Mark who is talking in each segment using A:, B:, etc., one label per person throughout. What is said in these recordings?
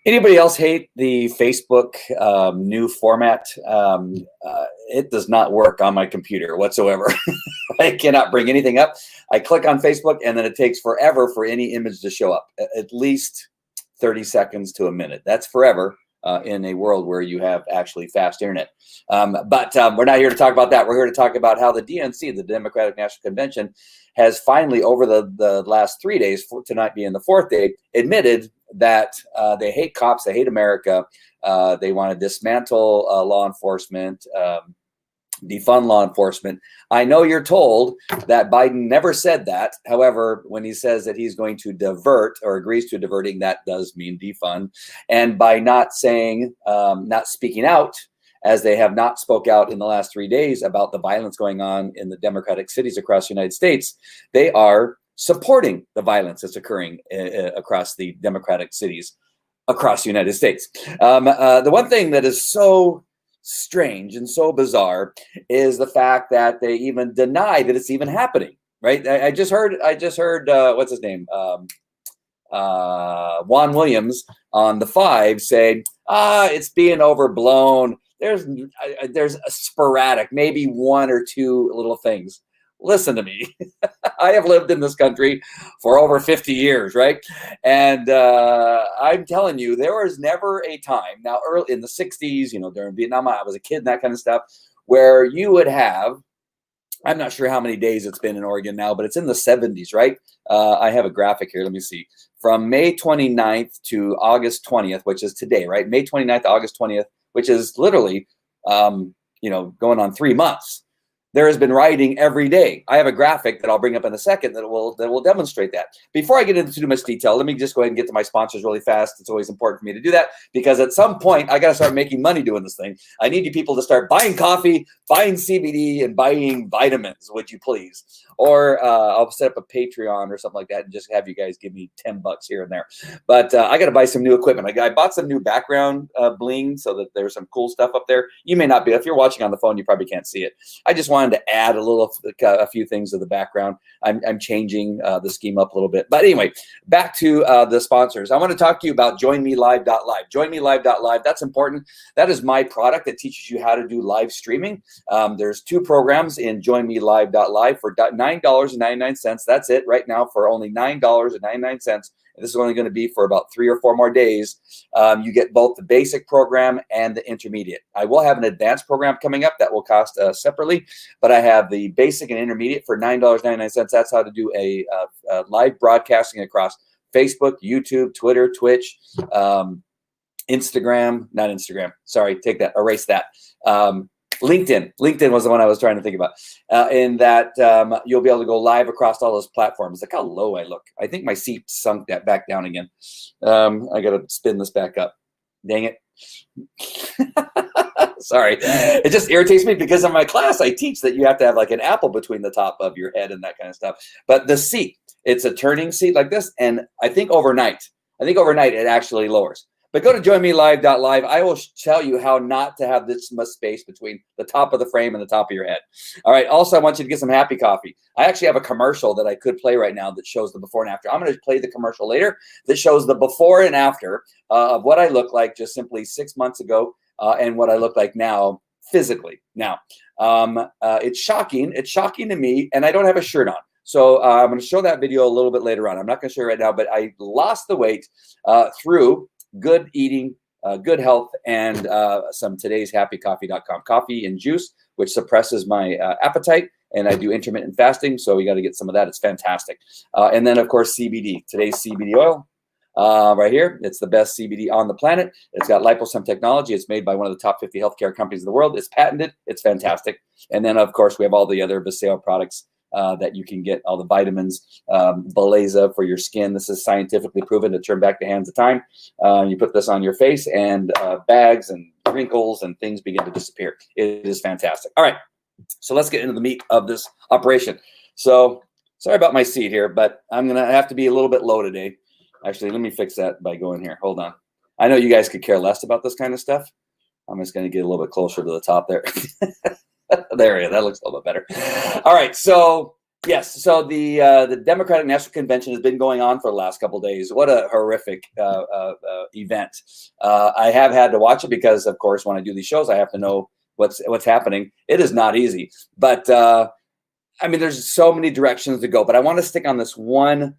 A: Anybody else hate the Facebook new format? It does not work on my computer whatsoever. I cannot bring anything up. I click on Facebook and then it takes forever for any image to show up, at least 30 seconds to a minute. That's forever in a world where you have actually fast internet. But we're not here to talk about that. We're here to talk about how the DNC, the Democratic National Convention, has finally, over the last 3 days, tonight being the fourth day, admitted that they hate cops, they hate America, they want to dismantle law enforcement, defund law enforcement. I know you're told that Biden never said that. However, when he says that he's going to divert or agrees to diverting, that does mean defund. And by not saying, not speaking out, as they have not spoke out in the last 3 days about the violence going on in the Democratic cities across the United States, they are supporting the violence that's occurring across the Democratic cities across the United States. The one thing that is so strange and so bizarre is the fact that they even deny that it's even happening. Right? I just heard. What's his name? Juan Williams on the 5 say, it's being overblown. There's a sporadic, maybe one or two little things. Listen to me. I have lived in this country for over 50 years, right? And I'm telling you, there was never a time, now early in the 60s, during Vietnam, I was a kid and that kind of stuff, where you would have, I'm not sure how many days it's been in Oregon now, but it's in the 70s, right? I have a graphic here. Let me see. From May 29th to August 20th, which is today, right? May 29th to August 20th, which is literally, going on 3 months. There has been rioting every day. I have a graphic that I'll bring up in a second that will demonstrate that. Before I get into too much detail, let me just go ahead and get to my sponsors really fast. It's always important for me to do that because at some point I got to start making money doing this thing. I need you people to start buying coffee, buying CBD, and buying vitamins, would you please? Or I'll set up a Patreon or something like that and just have you guys give me $10 here and there. But I got to buy some new equipment. I bought some new background bling so that there's some cool stuff up there. You may not be, if you're watching on the phone, you probably can't see it. I just wanted to add a few things to the background. I'm changing the scheme up a little bit. But anyway, back to the sponsors. I want to talk to you about joinmelive.live. Joinmelive.live, that's important. That is my product that teaches you how to do live streaming. There's 2 programs in joinmelive.live for $9.99. That's it right now for only $9.99. This is only going to be for about 3 or 4 more days. You get both the basic program and the intermediate. I will have an advanced program coming up that will cost separately, but I have the basic and intermediate for $9.99. That's how to do a live broadcasting across Facebook, YouTube, Twitter, Twitch, Instagram, not Instagram. Sorry, take that, erase that. LinkedIn was the one I was trying to think about. In that you'll be able to go live across all those platforms. Look how low I look. I think my seat sunk that back down again. I got to spin this back up. Dang it. Sorry. It just irritates me because in my class I teach that you have to have like an apple between the top of your head and that kind of stuff. But the seat, it's a turning seat like this. And I think overnight it actually lowers. But go to joinmelive.live. I will tell you how not to have this much space between the top of the frame and the top of your head. All right. Also, I want you to get some happy coffee. I actually have a commercial that I could play right now that shows the before and after. I'm going to play the commercial later that shows the before and after of what I look like just simply 6 months ago and what I look like now physically. Now, it's shocking. It's shocking to me, and I don't have a shirt on. So I'm going to show that video a little bit later on. I'm not going to show it right now, but I lost the weight through good eating, good health, and some today's happycoffee.com coffee and juice, which suppresses my appetite. And I do intermittent fasting, so we got to get some of that. It's fantastic. And then, of course, CBD. Today's CBD oil right here. It's the best CBD on the planet. It's got liposome technology. It's made by one of the top 50 healthcare companies in the world. It's patented. It's fantastic. And then, of course, we have all the other Viseo products that you can get, all the vitamins, Beleza for your skin. This is scientifically proven to turn back the hands of time. You put this on your face and bags and wrinkles and things begin to disappear. It is fantastic. All right, so let's get into the meat of this operation. So sorry about my seat here, but I'm going to have to be a little bit low today. Actually, let me fix that by going here. Hold on. I know you guys could care less about this kind of stuff. I'm just going to get a little bit closer to the top there. There we go. That looks a little bit better. All right. So Yes. So the Democratic National Convention has been going on for the last couple of days. What a horrific event! I have had to watch it because, of course, when I do these shows, I have to know what's happening. It is not easy, but I mean, there's so many directions to go. But I want to stick on this one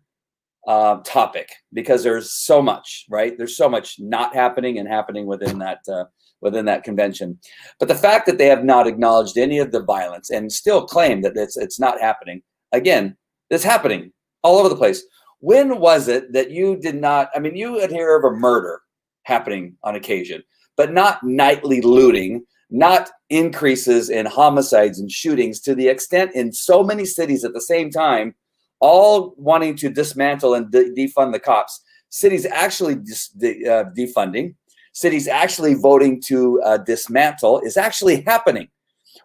A: topic because there's so much, right? There's so much not happening and happening within that convention. But the fact that they have not acknowledged any of the violence and still claim that it's not happening. Again, it's happening all over the place. When was it that you did not? I mean, you would hear of a murder happening on occasion, but not nightly looting, not increases in homicides and shootings to the extent in so many cities at the same time, all wanting to dismantle and defund the cops. Cities actually defunding, cities actually voting to dismantle is actually happening.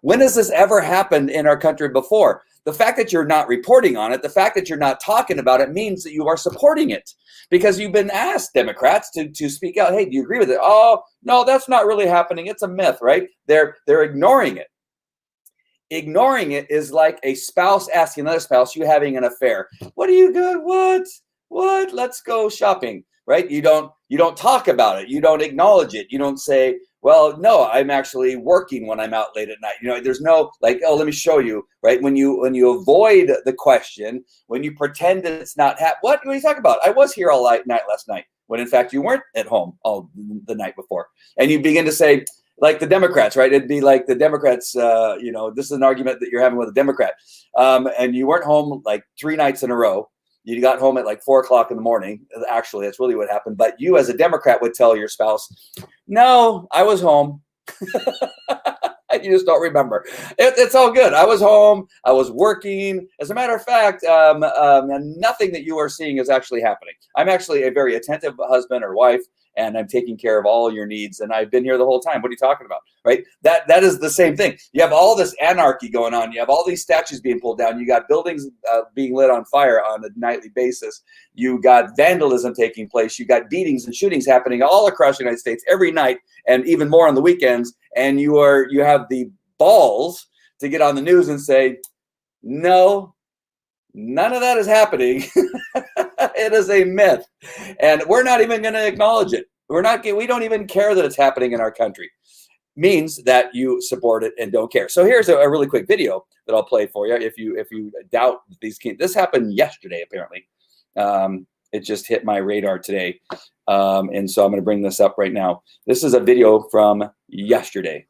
A: When has this ever happened in our country before? The fact that you're not reporting on it, the fact that you're not talking about it means that you are supporting it because you've been asked, Democrats, to speak out. Hey, do you agree with it? Oh, no, that's not really happening. It's a myth, right? They're ignoring it. Ignoring it is like a spouse asking another spouse, you having an affair. What are you good? What? Let's go shopping, right? You don't talk about it. You don't acknowledge it. You don't say, well, no, I'm actually working when I'm out late at night. You know, there's no like, oh, let me show you, right? When you avoid the question, when you pretend that it's not what are you talking about? I was here all night last night, when in fact you weren't at home all the night before. And you begin to say, like the Democrats, right? It'd be like the Democrats, this is an argument that you're having with a Democrat. And you weren't home like 3 nights in a row. You got home at like 4 o'clock in the morning. Actually, that's really what happened. But you as a Democrat would tell your spouse, no, I was home. You just don't remember. It's all good. I was home. I was working. As a matter of fact, nothing that you are seeing is actually happening. I'm actually a very attentive husband or wife, and I'm taking care of all your needs. And I've been here the whole time. What are you talking about? Right? That is the same thing. You have all this anarchy going on. You have all these statues being pulled down. You got buildings being lit on fire on a nightly basis. You got vandalism taking place. You got beatings and shootings happening all across the United States every night, and even more on the weekends. And you have the balls to get on the news and say, no, none of that is happening. It is a myth. And we're not even going to acknowledge it. We don't even care that it's happening in our country. Means that you support it and don't care. So here's a really quick video that I'll play for you. If you doubt these, this happened yesterday, apparently. It just hit my radar today. And so I'm going to bring this up right now. This is a video from yesterday.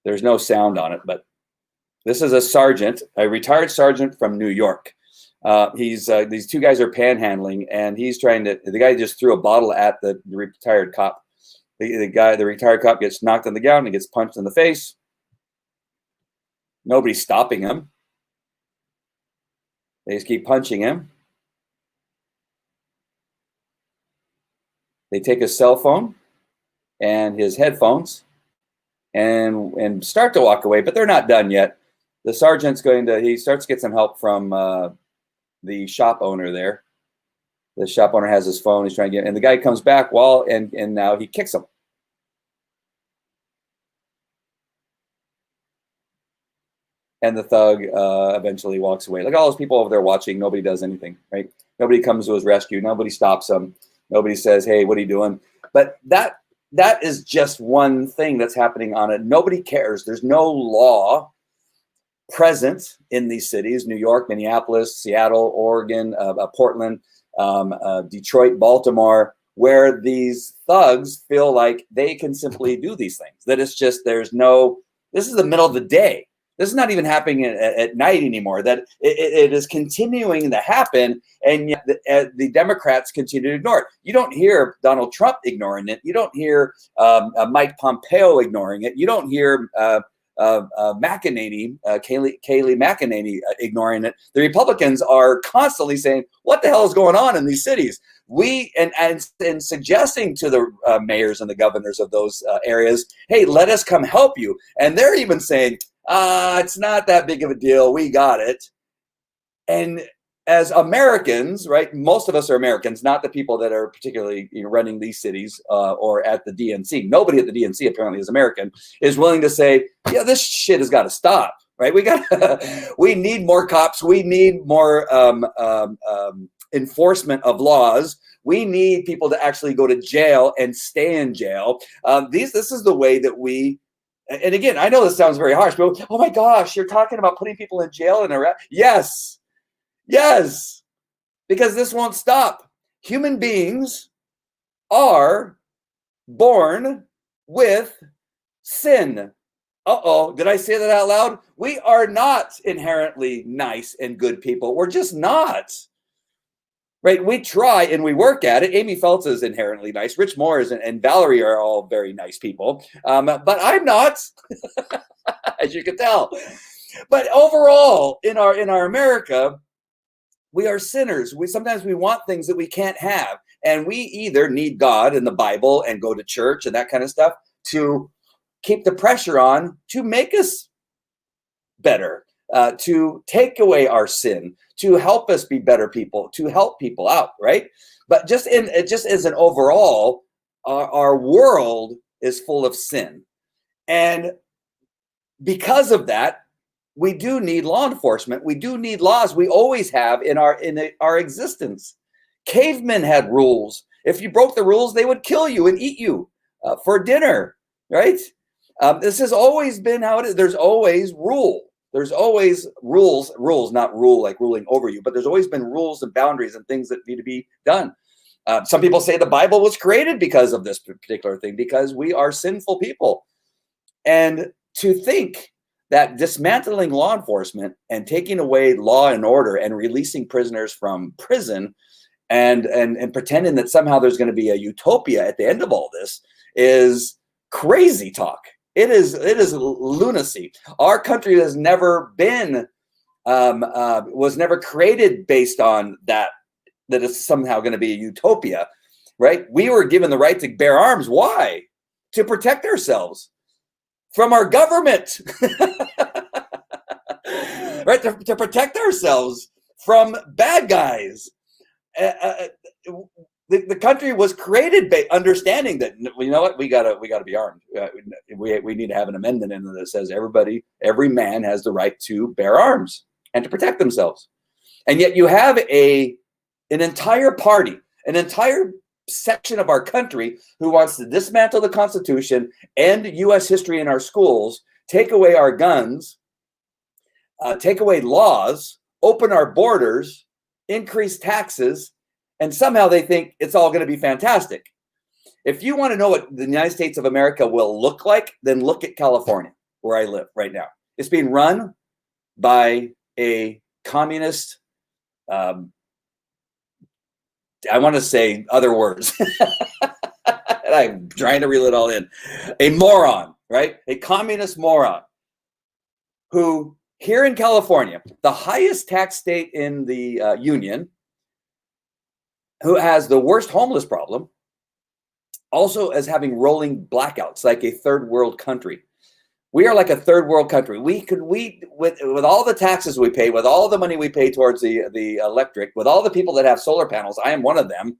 A: There's no sound on it, but this is a retired sergeant from New York. These 2 guys are panhandling, and the guy just threw a bottle at the retired cop. The retired cop gets knocked on the ground and gets punched in the face. Nobody's stopping him. They just keep punching him. They take his cell phone and his headphones and start to walk away, but they're not done yet. The sergeant's he starts to get some help from the shop owner there. The shop owner has his phone. He's trying to and the guy comes back and now he kicks him. And the thug eventually walks away. Like all those people over there watching, nobody does anything, right? Nobody comes to his rescue. Nobody stops him. Nobody says, hey, what are you doing? But that is just one thing that's happening on it. Nobody cares. There's no law present in these cities, New York, Minneapolis, Seattle, Oregon, Portland, Detroit, Baltimore, where these thugs feel like they can simply do these things. That it's just, this is the middle of the day. This is not even happening at night anymore. That it is continuing to happen, and yet the Democrats continue to ignore it. You don't hear Donald Trump ignoring it. You don't hear Mike Pompeo ignoring it. You don't hear McEnany, Kayleigh McEnany ignoring it. The Republicans are constantly saying, "What the hell is going on in these cities?" And suggesting to the mayors and the governors of those areas, "Hey, let us come help you." And they're even saying, it's not that big of a deal. We got it. And as Americans, right, most of us are Americans, not the people that are particularly running these cities or at the DNC. Nobody at the DNC apparently is American, is willing to say, yeah, this shit has got to stop. right? We need more cops. We need more enforcement of laws. We need people to actually go to jail and stay in jail. This is the way that we. And again, I know this sounds very harsh, but oh my gosh, you're talking about putting people in jail and arrest. Yes, yes, because this won't stop. Human beings are born with sin. Uh-oh, did I say that out loud? We are not inherently nice and good people. We're just not. Right? We try and we work at it. Amy Feltz is inherently nice. Rich Moore and Valerie are all very nice people. But I'm not, as you can tell. But overall, in our America, we are sinners. Sometimes we want things that we can't have. And we either need God and the Bible and go to church and that kind of stuff to keep the pressure on to make us better, to take away our sin, to help us be better people, to help people out, right? But just as an overall, our world is full of sin. And because of that, we do need law enforcement. We do need laws. We always have in our existence. Cavemen had rules. If you broke the rules, they would kill you and eat you for dinner, right? This has always been how it is. There's always rule. There's always rules, not rule like ruling over you, but there's always been rules and boundaries and things that need to be done. Some people say the Bible was created because of this particular thing, because we are sinful people. And to think that dismantling law enforcement and taking away law and order and releasing prisoners from prison and pretending that somehow there's going to be a utopia at the end of all this is crazy talk. It is lunacy. Our country has never been, was never created based on that it's somehow going to be a utopia, right? We were given the right to bear arms. Why? To protect ourselves from our government, right? To protect ourselves from bad guys. The country was created by understanding that, you know what, we gotta be armed. We need to have an amendment in that says every man has the right to bear arms and to protect themselves. And yet you have an entire party, an entire section of our country who wants to dismantle the Constitution, end U.S. history in our schools, take away our guns, take away laws, open our borders, increase taxes, and somehow they think it's all going to be fantastic. If you want to know what the United States of America will look like, then look at California, where I live right now. It's being run by a communist, I want to say other words. I'm trying to reel it all in. A moron, right? A communist moron who here in California, the highest tax state in the union, who has the worst homeless problem, also as having rolling blackouts like a third world country. We are like a third world country. With all the taxes we pay, with all the money we pay towards the electric, with all the people that have solar panels, I am one of them,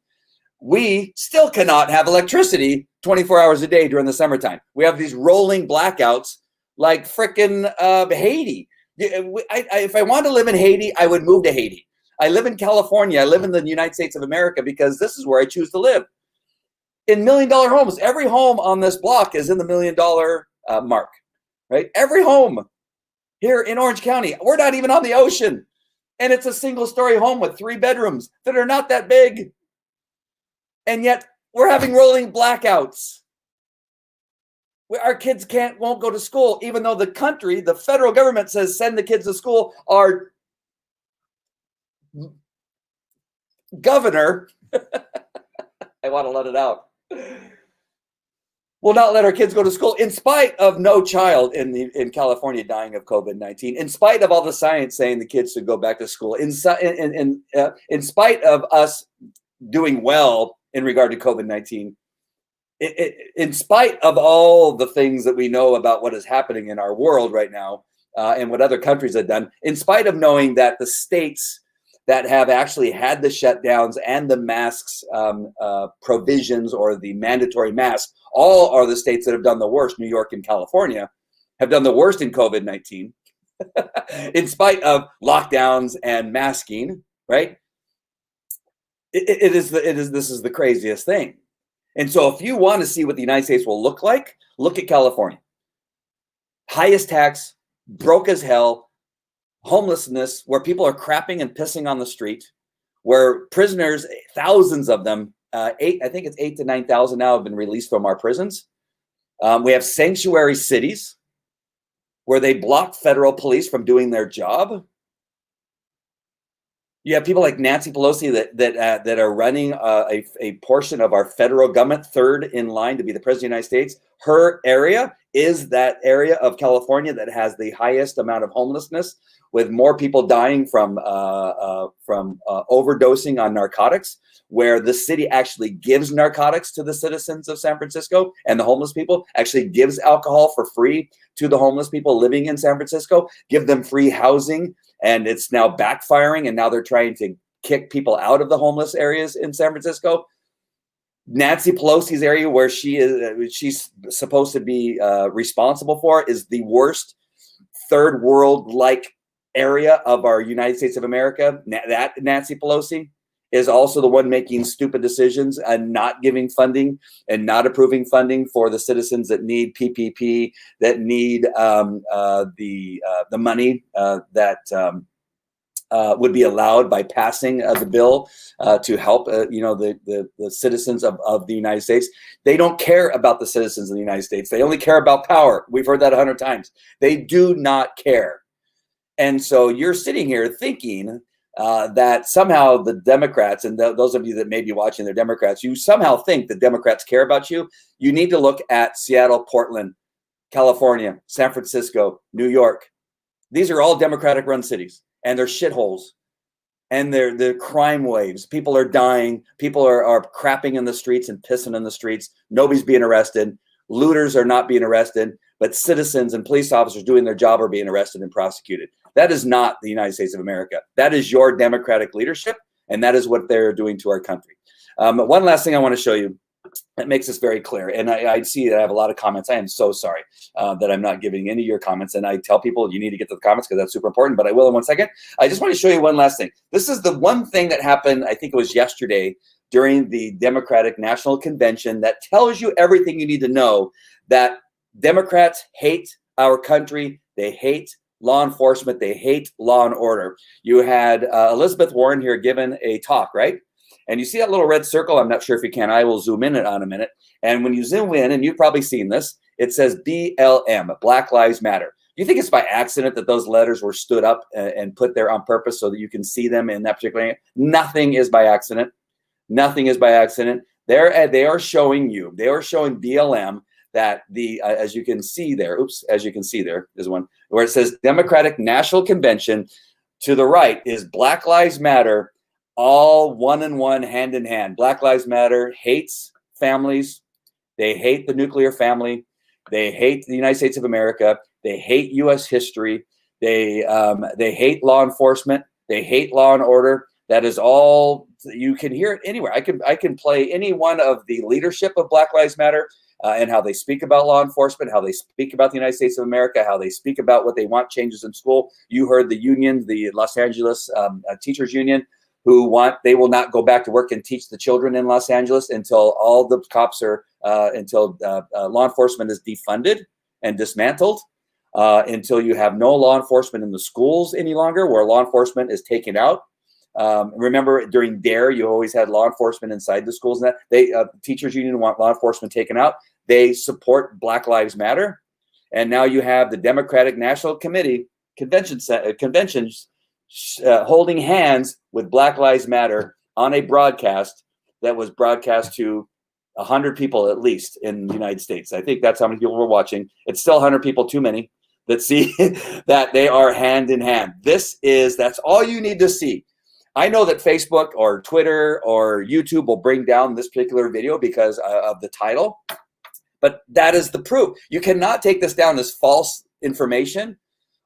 A: we still cannot have electricity 24 hours a day during the summertime. We have these rolling blackouts like frickin' Haiti. If I wanted to live in Haiti, I would move to Haiti. I live in California. I live in the United States of America because this is where I choose to live. In $1 million homes, every home on this block is in the $1 million mark, right? Every home here in Orange County. We're not even on the ocean. And it's a single-story home with 3 bedrooms that are not that big. And yet we're having rolling blackouts. Our kids won't go to school, even though the federal government says send the kids to school. Our governor, I want to let it out, will not let our kids go to school in spite of no child in California dying of COVID-19, in spite of all the science saying the kids should go back to school, in spite of us doing well in regard to COVID-19, in spite of all the things that we know about what is happening in our world right now and what other countries have done, in spite of knowing that the states that have actually had the shutdowns and the masks provisions or the mandatory masks, all are the states that have done the worst. New York and California have done the worst in COVID-19. in spite of lockdowns and masking, right? This is the craziest thing. And so if you want to see what the United States will look like, look at California. Highest tax, broke as hell, homelessness, where people are crapping and pissing on the street, where prisoners, thousands of them, I think it's 8,000 to 9,000 now have been released from our prisons. We have sanctuary cities where they block federal police from doing their job. You have people like Nancy Pelosi that are running a portion of our federal government, third in line to be the president of the United States. Her area is that area of California that has the highest amount of homelessness, with more people dying from overdosing on narcotics, where the city actually gives narcotics to the citizens of San Francisco, and the homeless people actually gives alcohol for free to the homeless people living in San Francisco, give them free housing. And it's now backfiring, and now they're trying to kick people out of the homeless areas in San Francisco. Nancy Pelosi's area, where she's supposed to be responsible for, is the worst third world-like area of our United States of America. That Nancy Pelosi is also the one making stupid decisions and not giving funding and not approving funding for the citizens that need PPP, that need the money that would be allowed by passing the bill to help the citizens of the United States. They don't care about the citizens of the United States. They only care about power. We've heard that 100 times. They do not care. And so you're sitting here thinking that somehow the Democrats, and those of you that may be watching, they're Democrats, you somehow think the Democrats care about you. You need to look at Seattle, Portland, California, San Francisco, New York. These are all Democratic-run cities, and they're shitholes, and they're crime waves. People are dying. People are crapping in the streets and pissing in the streets. Nobody's being arrested. Looters are not being arrested, but citizens and police officers doing their job are being arrested and prosecuted. That is not the United States of America. That is your Democratic leadership, and that is what they're doing to our country. One last thing I want to show you that makes this very clear, and I see that I have a lot of comments. I am so sorry that I'm not giving any of your comments, and I tell people you need to get to the comments because that's super important, but I will in 1 second. I just want to show you one last thing. This is the one thing that happened, I think it was yesterday, during the Democratic National Convention, that tells you everything you need to know, that Democrats hate our country. They hate law enforcement. They hate law and order. You had Elizabeth Warren here giving a talk, right? And you see that little red circle? I'm not sure if you can. I will zoom in on a minute. And when you zoom in, and you've probably seen this, it says BLM, Black Lives Matter. Do you think it's by accident that those letters were stood up and put there on purpose so that you can see them in that particular area? Nothing is by accident. Nothing is by accident. They are showing you, they are showing BLM that as you can see there, as you can see there, there's one where it says Democratic National Convention. To the right is Black Lives Matter, all one in one, hand in hand. Black Lives Matter hates families. They hate the nuclear family. They hate the United States of America. They hate U.S. history. They hate law enforcement. They hate law and order. That is all. You can hear it anywhere. I can play any one of the leadership of Black Lives Matter and how they speak about law enforcement, how they speak about the United States of America, how they speak about what they want changes in school. You heard the union, the Los Angeles Teachers Union, who they will not go back to work and teach the children in Los Angeles until all the cops are, until law enforcement is defunded and dismantled, until you have no law enforcement in the schools any longer, where law enforcement is taken out. Remember, during DARE, you always had law enforcement inside the schools. And that teachers union want law enforcement taken out. They support Black Lives Matter, and now you have the Democratic National Committee conventions holding hands with Black Lives Matter on a broadcast that was broadcast to 100 people at least in the United States. I think that's how many people were watching. It's still 100 people too many that see that they are hand in hand. That's all you need to see. I know that Facebook or Twitter or YouTube will bring down this particular video because of the title, but that is the proof. You cannot take this down as false information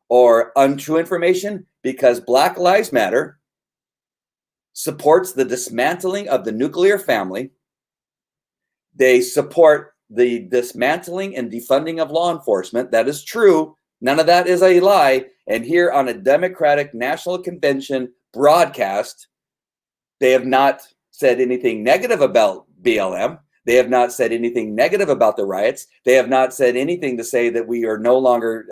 A: or untrue information, because Black Lives Matter supports the dismantling of the nuclear family. They support the dismantling and defunding of law enforcement. That is true. None of that is a lie. And here on a Democratic National Convention broadcast, they have not said anything negative about BLM. They have not said anything negative about the riots. They have not said anything to say that we are no longer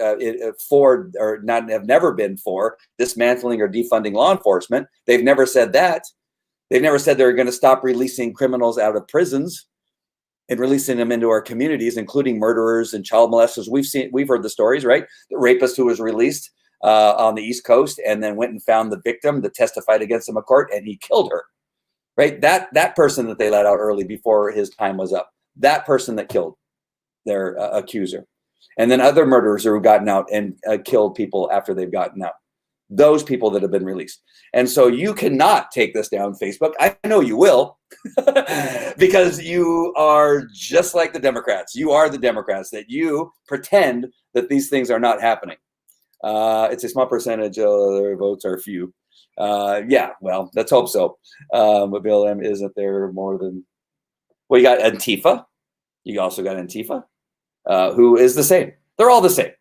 A: for, or not, have never been for dismantling or defunding law enforcement. They've never said that. They've never said they're going to stop releasing criminals out of prisons and releasing them into our communities, including murderers and child molesters. We've heard the stories, right? The rapist who was released on the East Coast and then went and found the victim that testified against him in court, and he killed her. Right? That person that they let out early before his time was up, that person that killed their accuser. And then other murderers who have gotten out and killed people after they've gotten out. Those people that have been released. And so you cannot take this down Facebook. I know you will, because you are just like the Democrats. You are the Democrats, that you pretend that these things are not happening. It's a small percentage of their votes are few. Yeah, well, let's hope so. But BLM isn't there more than, well, you got Antifa. You also got Antifa, who is the same. They're all the same.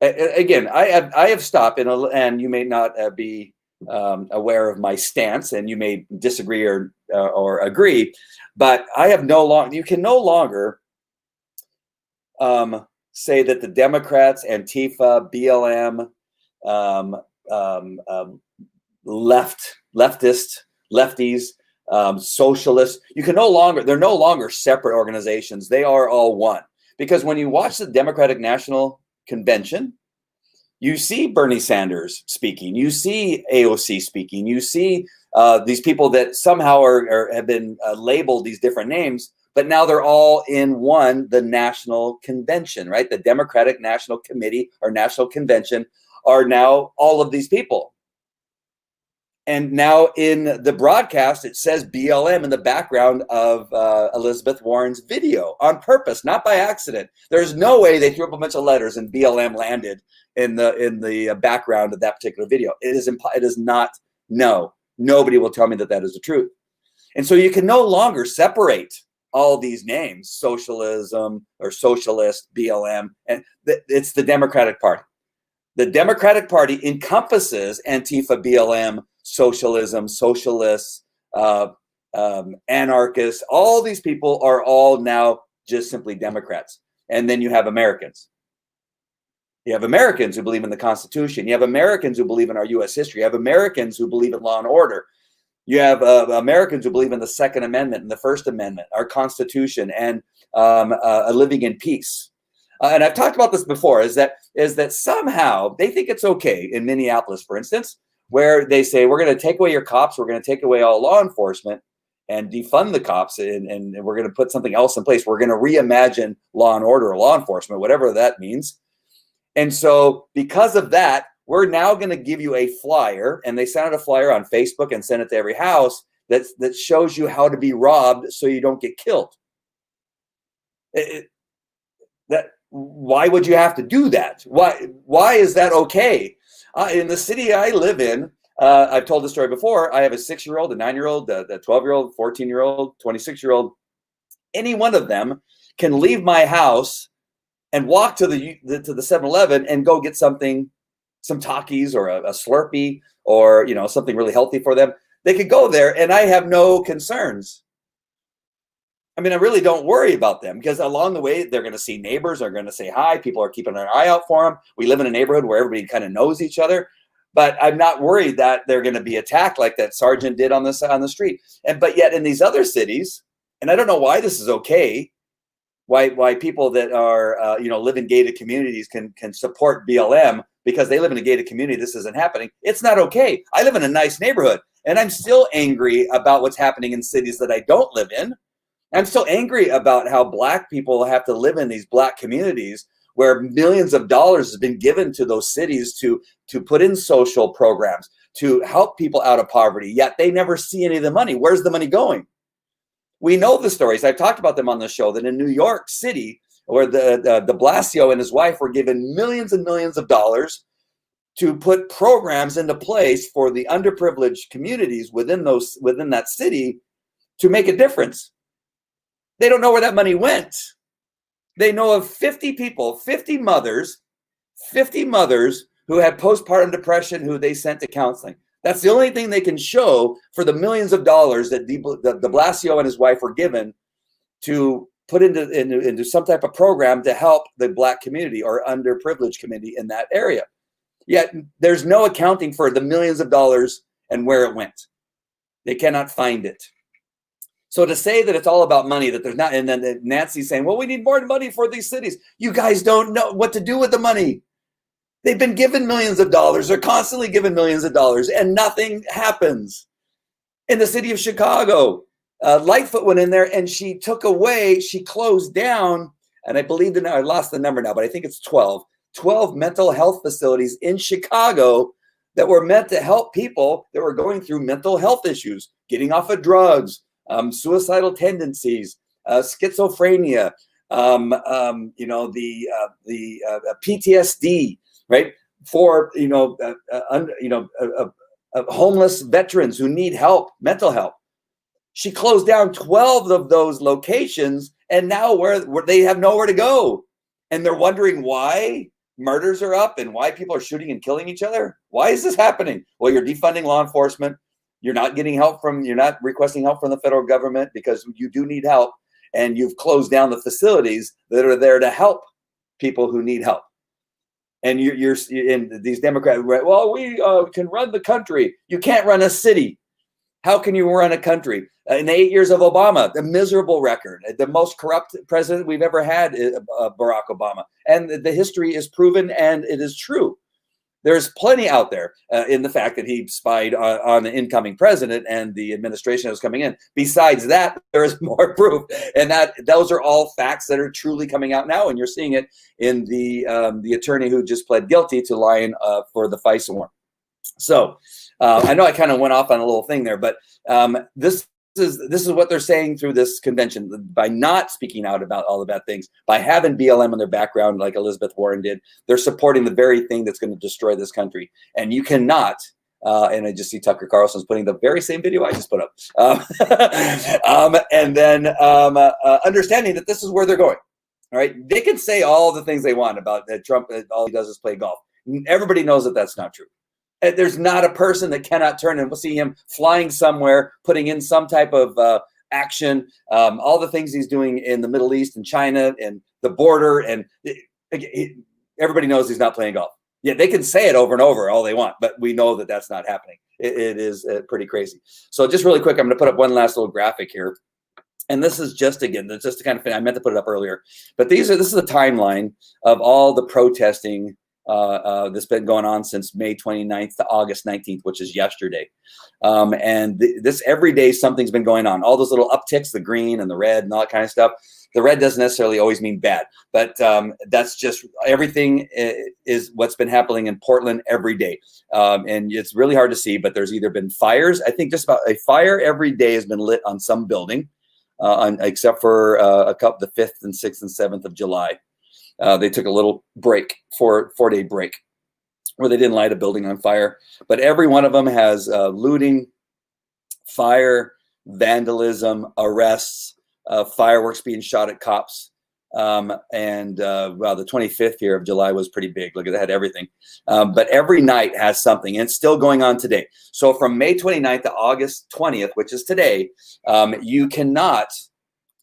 A: Again, I have stopped, and you may not be aware of my stance, and you may disagree or agree, but I have no longer. You can no longer say that the Democrats, Antifa, BLM, lefties, socialists. You can no longer. They're no longer separate organizations. They are all one. Because when you watch the Democratic National Convention, you see Bernie Sanders speaking, you see AOC speaking, you see these people that somehow have been labeled these different names, but now they're all in one, the National Convention, right? The Democratic National Committee or National Convention are now all of these people. And now in the broadcast, it says BLM in the background of Elizabeth Warren's video on purpose, not by accident. There's no way they threw up a bunch of letters and BLM landed in the background of that particular video. It is not. No, nobody will tell me that is the truth. And so you can no longer separate all these names, socialism or socialist, BLM, and it's the Democratic Party. The Democratic Party encompasses Antifa, BLM, socialism, socialists, anarchists. All these people are all now just simply Democrats. And then you have Americans. You have Americans who believe in the Constitution. You have Americans who believe in our U.S. history. You have Americans who believe in law and order. You have Americans who believe in the Second Amendment and the First Amendment, our Constitution, and a living in peace. And I've talked about this before, is that somehow they think it's okay in Minneapolis, for instance, where they say, we're going to take away your cops, we're going to take away all law enforcement and defund the cops, and we're going to put something else in place. We're going to reimagine law and order or law enforcement, whatever that means. And so because of that, we're now going to give you a flyer, and they sent out a flyer on Facebook and sent it to every house that shows you how to be robbed so you don't get killed. Why would you have to do that? Why is that okay? In the city I live in, I've told this story before. I have a 6-year-old, a 9-year-old, a 12-year-old, 14-year-old, 26-year-old. Any one of them can leave my house and walk to the 7-Eleven and go get some Takis or a Slurpee or something really healthy for them. They could go there, and I have no concerns. I mean, I really don't worry about them, because along the way, they're going to see neighbors, are going to say hi. People are keeping an eye out for them. We live in a neighborhood where everybody kind of knows each other, but I'm not worried that they're going to be attacked like that sergeant did on the street. But yet in these other cities, and I don't know why this is okay, why people that are live in gated communities can support BLM because they live in a gated community. This isn't happening. It's not okay. I live in a nice neighborhood, and I'm still angry about what's happening in cities that I don't live in. I'm still angry about how Black people have to live in these Black communities where millions of dollars has been given to those cities to put in social programs, to help people out of poverty, yet they never see any of the money. Where's the money going? We know the stories. I've talked about them on the show, that in New York City, where the de Blasio and his wife were given millions and millions of dollars to put programs into place for the underprivileged communities within that city to make a difference. They don't know where that money went. They know of 50 people, 50 mothers, 50 mothers who had postpartum depression who they sent to counseling. That's the only thing they can show for the millions of dollars that de Blasio and his wife were given to put into some type of program to help the Black community or underprivileged community in that area. Yet there's no accounting for the millions of dollars and where it went. They cannot find it. So to say that it's all about money, that there's not, and then Nancy's saying, well, we need more money for these cities. You guys don't know what to do with the money. They've been given millions of dollars. They're constantly given millions of dollars and nothing happens. In the city of Chicago, Lightfoot went in there and she closed down, and I believe I lost the number now, but I think it's 12 mental health facilities in Chicago that were meant to help people that were going through mental health issues, getting off of drugs, suicidal tendencies, schizophrenia, PTSD, right? For homeless veterans who need help, mental help. She closed down 12 of those locations, and now where they have nowhere to go, and they're wondering why murders are up and why people are shooting and killing each other. Why is this happening? Well, you're defunding law enforcement. You're not requesting help from the federal government because you do need help, and you've closed down the facilities that are there to help people who need help. And you're in these Democrats, well, we can run the country. You can't run a city. How can you run a country? In the 8 years of Obama, the miserable record, the most corrupt president we've ever had, Barack Obama. And the history is proven, and it is true. There's plenty out there in the fact that he spied on the incoming president and the administration that was coming in. Besides that, there is more proof, and those are all facts that are truly coming out now. And you're seeing it in the attorney who just pled guilty to lying for the FISA warrant. So I know I kind of went off on a little thing there, but this is what they're saying through this convention. By not speaking out about all the bad things, by having BLM in their background like Elizabeth Warren did, they're supporting the very thing that's going to destroy this country. And you cannot, and I just see Tucker Carlson's putting the very same video I just put up. And then understanding that this is where they're going. All right. They can say all the things they want about that Trump, all he does is play golf. Everybody knows that that's not true. There's not a person that cannot turn, and we'll see him flying somewhere, putting in some type of action, all the things he's doing in the Middle East and China and the border. And everybody knows he's not playing golf. Yeah, they can say it over and over all they want, but we know that that's not happening. It is pretty crazy. So just really quick, I'm going to put up one last little graphic here. And this is just the kind of thing I meant to put it up earlier. But this is a timeline of all the protesting that's been going on since May 29th to August 19th, which is yesterday. And this every day something's been going on. All those little upticks, the green and the red and all that kind of stuff. The red doesn't necessarily always mean bad, but that's just everything is what's been happening in Portland every day. And it's really hard to see, but there's either been fires. I think just about a fire every day has been lit on some building, except for the 5th and 6th and 7th of July. They took a little break, four-day break, where they didn't light a building on fire. But every one of them has looting, fire, vandalism, arrests, fireworks being shot at cops. The 25th here of July was pretty big. Look at that, had everything. But every night has something, and it's still going on today. So from May 29th to August 20th, which is today, you cannot...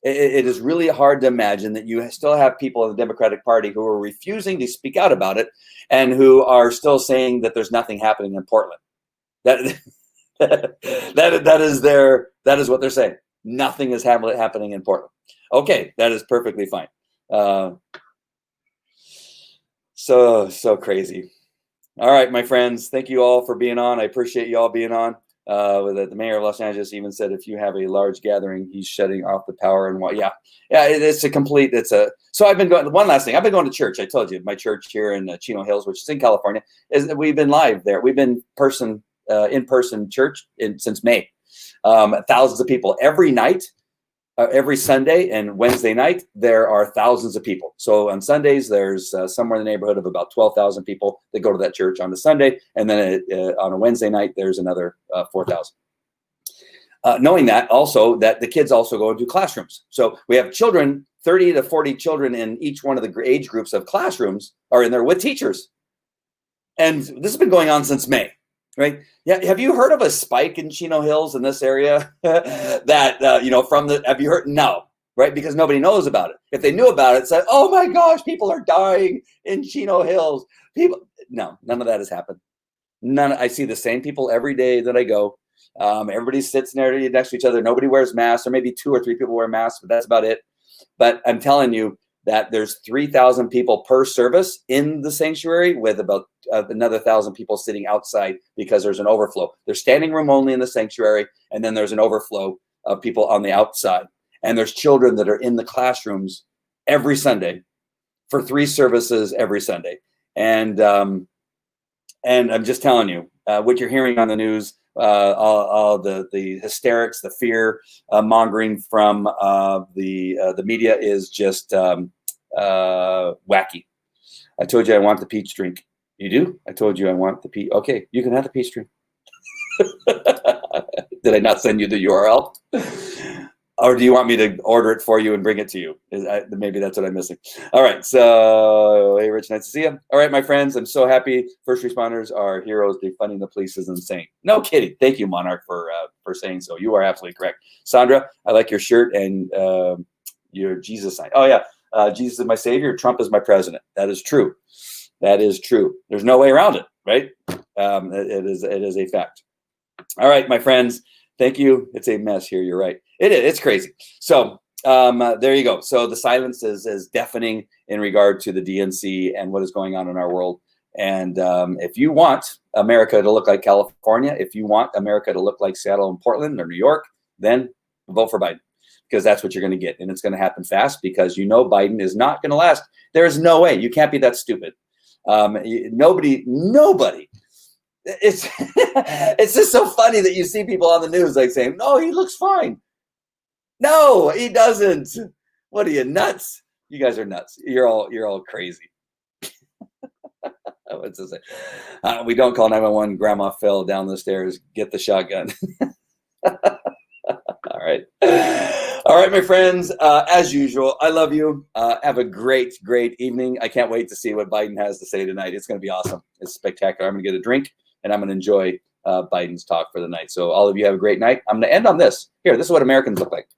A: It is really hard to imagine that you still have people in the Democratic Party who are refusing to speak out about it and who are still saying that there's nothing happening in Portland. That is what they're saying. Nothing is happening in Portland. Okay, that is perfectly fine. So crazy. All right, my friends, thank you all for being on. I appreciate you all being on. The mayor of Los Angeles even said if you have a large gathering, he's shutting off the power and what. Yeah, so I've been going. One last thing, I've been going to church. I told you my church here in Chino Hills, which is in California, we've been live there. We've been in-person church since May. Thousands of people every night. Every Sunday and Wednesday night, there are thousands of people. So on Sundays, there's somewhere in the neighborhood of about 12,000 people that go to that church on a Sunday. And then on a Wednesday night, there's another 4,000. knowing that also that the kids also go into classrooms. So we have children, 30 to 40 children in each one of the age groups of classrooms are in there with teachers. And this has been going on since May, right? Yeah. Have you heard of a spike in Chino Hills in this area that, you know, have you heard? No, right? Because nobody knows about it. If they knew about it, said, oh my gosh, people are dying in Chino Hills. No, none of that has happened. I see the same people every day that I go. Everybody sits there next to each other. Nobody wears masks, or maybe 2 or 3 people wear masks, but that's about it. But I'm telling you that there's 3,000 people per service in the sanctuary, with about another 1,000 people sitting outside because there's an overflow. There's standing room only in the sanctuary, and then there's an overflow of people on the outside. And there's children that are in the classrooms every Sunday for 3 services every Sunday. And I'm just telling you, what you're hearing on the news, all the hysterics, the fear mongering from the media is just wacky. I told you I want the peach drink. You do? I told you I want the peach. Okay, you can have the peach drink. Did I not send you the URL? Or do you want me to order it for you and bring it to you? Maybe that's what I'm missing. All right. So, hey, Rich, nice to see you. All right, my friends, I'm so happy. First responders are heroes. Defunding the police is insane. No kidding. Thank you, Monarch, for saying so. You are absolutely correct. Sandra, I like your shirt and your Jesus sign. Oh, yeah. Jesus is my savior. Trump is my president. That is true. That is true. There's no way around it, right? It is a fact. All right, my friends. Thank you. It's a mess here. You're right. It's crazy. So there you go. So the silence is deafening in regard to the DNC and what is going on in our world. And if you want America to look like California, if you want America to look like Seattle and Portland or New York, then vote for Biden, because that's what you're going to get. And it's going to happen fast, because you know Biden is not going to last. There is no way. You can't be that stupid. Nobody. It's it's just so funny that you see people on the news like saying, no, he looks fine. No, he doesn't. What are you, nuts? You guys are nuts. You're all crazy. What's this? We don't call 911. Grandma fell down the stairs. Get the shotgun. All right. All right, my friends. As usual, I love you. Have a great evening. I can't wait to see what Biden has to say tonight. It's going to be awesome. It's spectacular. I'm going to get a drink, and I'm going to enjoy Biden's talk for the night. So all of you have a great night. I'm going to end on this. Here, this is what Americans look like.